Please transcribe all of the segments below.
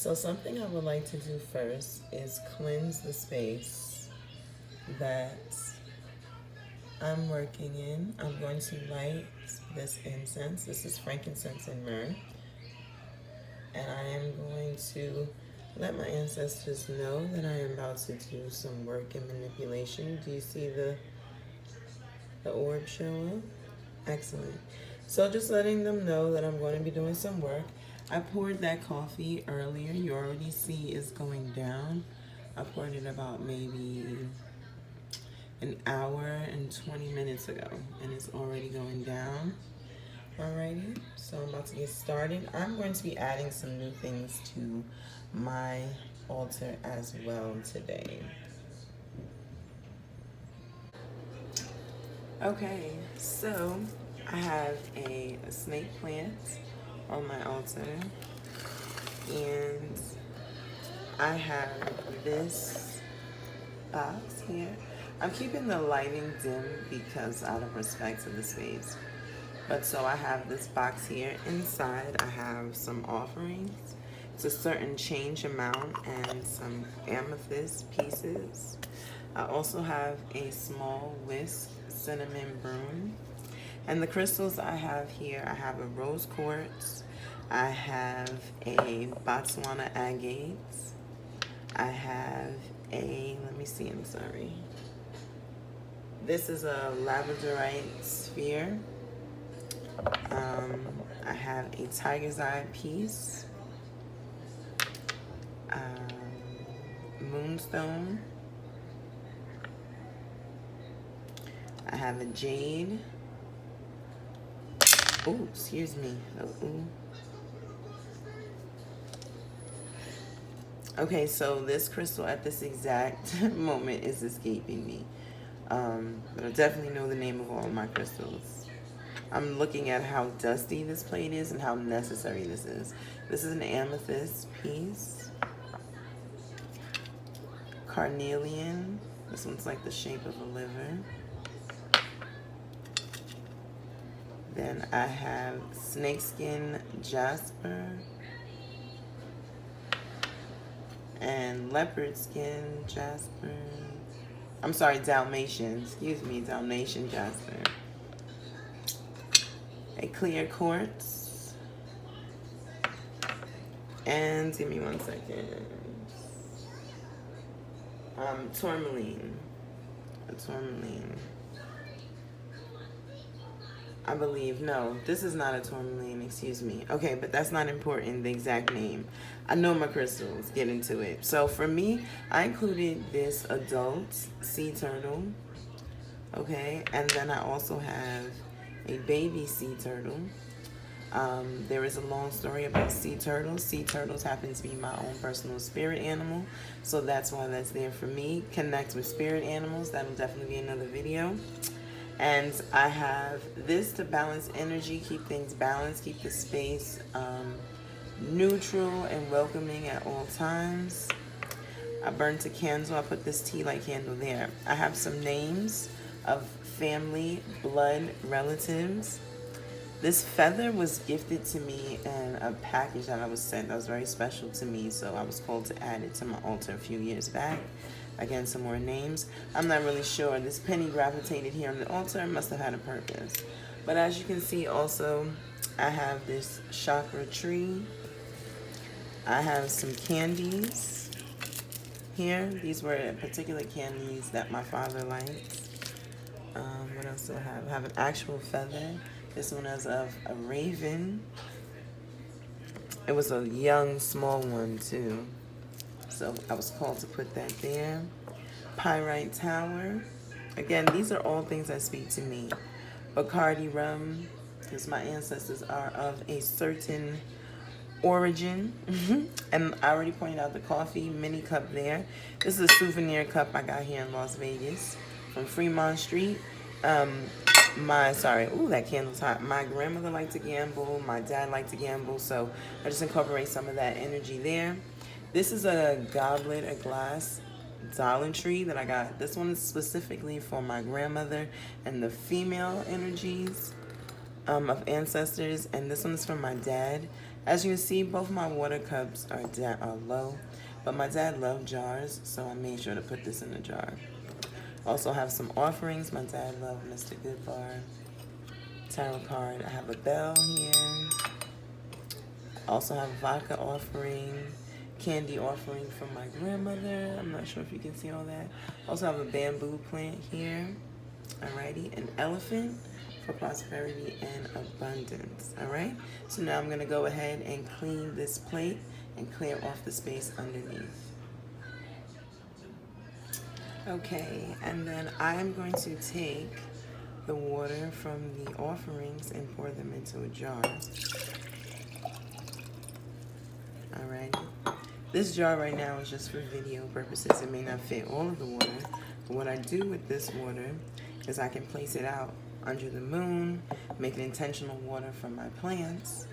So something I would like to do first is cleanse the space that I'm working in. I'm going to light this incense. This is frankincense and myrrh. And I am going to let my ancestors know that I am about to do some work and manipulation. Do you see the orb show up? Excellent. So just letting them know that I'm going to be doing some work. I poured that coffee earlier. You already see it's going down. I poured it about maybe an hour and 20 minutes ago, and it's already going down. Alrighty, so I'm about to get started. I'm going to be adding some new things to my altar as well today. Okay, so I have a snake plant on my altar, and I have this box here. I'm keeping the lighting dim because out of respect to the space. But so I have this box here. Inside I have some offerings. It's a certain change amount and some amethyst pieces. I also have a small whisk cinnamon broom. And the crystals I have here, I have a rose quartz. I have a Botswana agate. I have a, let me see, I'm sorry. This is a labradorite sphere. I have a tiger's eye piece, moonstone. I have a jade. Oh, excuse me. Oh. Okay, so this crystal at this exact moment is escaping me. But I definitely know the name of all of my crystals. I'm looking at how dusty this plate is and how necessary this is. This is an amethyst piece. Carnelian. This one's like the shape of a liver. Then I have snakeskin jasper and leopard skin jasper. I'm sorry, Dalmatian. Excuse me, Dalmatian jasper. A clear quartz. And give me 1 second. Tourmaline. A tourmaline. I believe, no, this is not a tourmaline, excuse me. Okay, but that's not important, the exact name. I know my crystals, get into it. So for me, I included this adult sea turtle, okay? And then I also have a baby sea turtle. There is a long story about sea turtles. Sea turtles happen to be my own personal spirit animal, so that's why that's there for me. Connect with spirit animals, that'll definitely be another video. And I have this to balance energy, keep things balanced, keep the space neutral and welcoming at all times. I burnt a candle, I put this tea light candle there. I have some names of family, blood, relatives. This feather was gifted to me in a package that I was sent that was very special to me, so I was called to add it to my altar a few years back. Again, some more names. I'm not really sure. This penny gravitated here on the altar. It must have had a purpose. But as you can see also, I have this chakra tree. I have some candies here. These were particular candies that my father liked. What else do I have? I have an actual feather. This one is of a raven. It was a young, small one too. So I was called to put that there. Pyrite tower. Again, these are all things that speak to me. Bacardi rum, because my ancestors are of a certain origin. And I already pointed out the coffee mini cup there. This is a souvenir cup I got here in Las Vegas from Fremont Street. That candle's hot. My grandmother liked to gamble. My dad liked to gamble. So I just incorporate some of that energy there. This is a goblet, a glass Dollar Tree that I got. This one is specifically for my grandmother and the female energies of ancestors. And this one is from my dad. As you can see, both my water cups are low, but my dad loved jars, so I made sure to put this in a jar. Also have some offerings. My dad loved Mr. Goodbar. Tarot card. I have a bell here. Also have a vodka offering, candy offering from my grandmother. I'm not sure if you can see all that. Also have a bamboo plant here. Alrighty, an elephant for prosperity and abundance. Alright, so now I'm gonna go ahead and clean this plate and clear off the space underneath. Okay, and then I'm going to take the water from the offerings and pour them into a jar. Alright, this jar right now is just for video purposes. It may not fit all of the water, but what I do with this water is I can place it out under the moon, make an intentional water for my plants.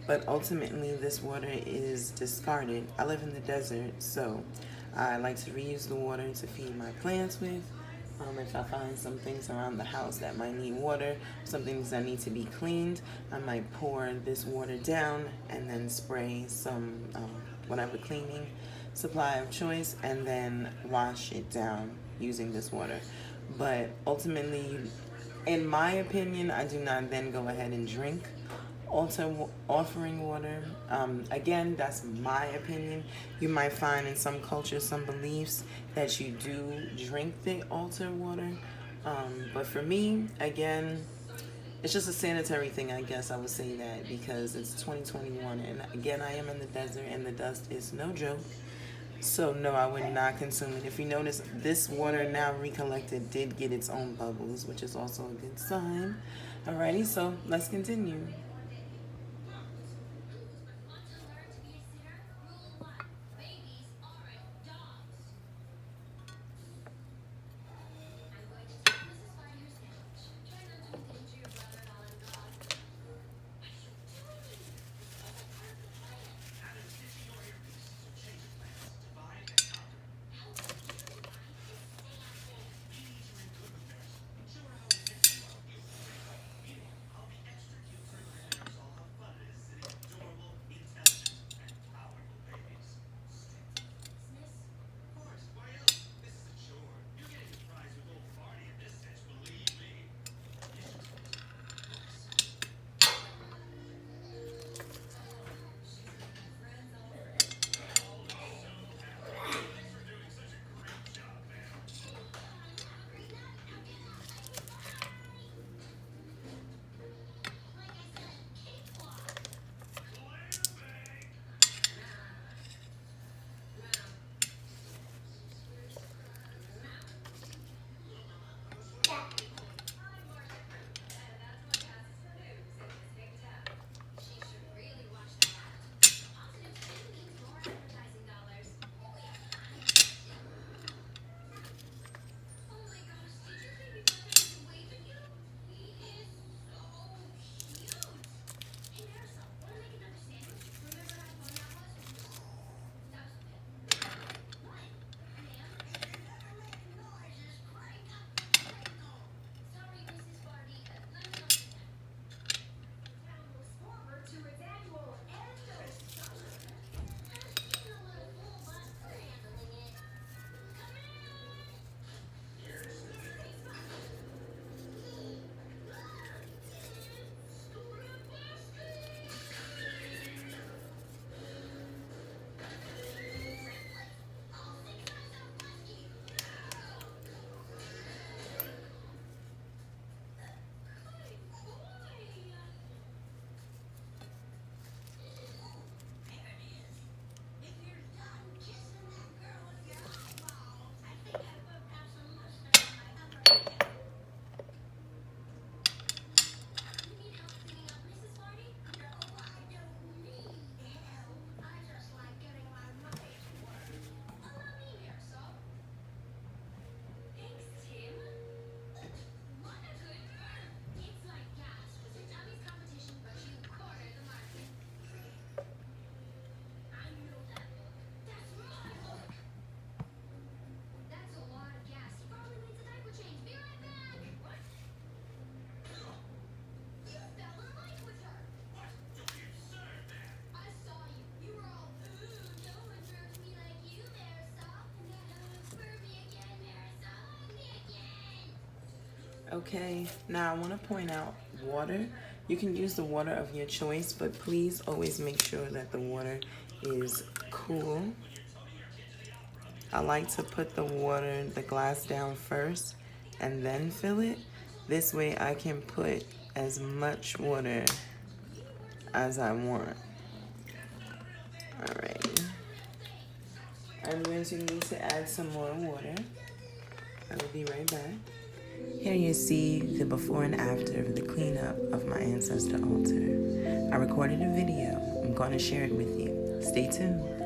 But ultimately this water is discarded. I live in the desert, so I like to reuse the water to feed my plants with. If I find some things around the house that might need water, some things that need to be cleaned, I might pour this water down and then spray some whatever cleaning supply of choice and then wash it down using this water. But ultimately, in my opinion, I do not then go ahead and drink altar offering water. Again, that's my opinion. You might find in some cultures, some beliefs that you do drink the altar water. But for me, again, it's just a sanitary thing, I guess I would say that, because it's 2021 and again, I am in the desert and the dust is no joke. So no, I would not consume it. If you notice, this water now recollected did get its own bubbles, which is also a good sign. Alrighty, so let's continue. Okay, now I want to point out water. You can use the water of your choice, but please always make sure that the water is cool. I like to put the glass down first and then fill it. This way I can put as much water as I want. Alrighty. I'm going to need to add some more water. I will be right back. Here you see the before and after of the cleanup of my ancestor altar. I recorded a video. I'm going to share it with you. Stay tuned.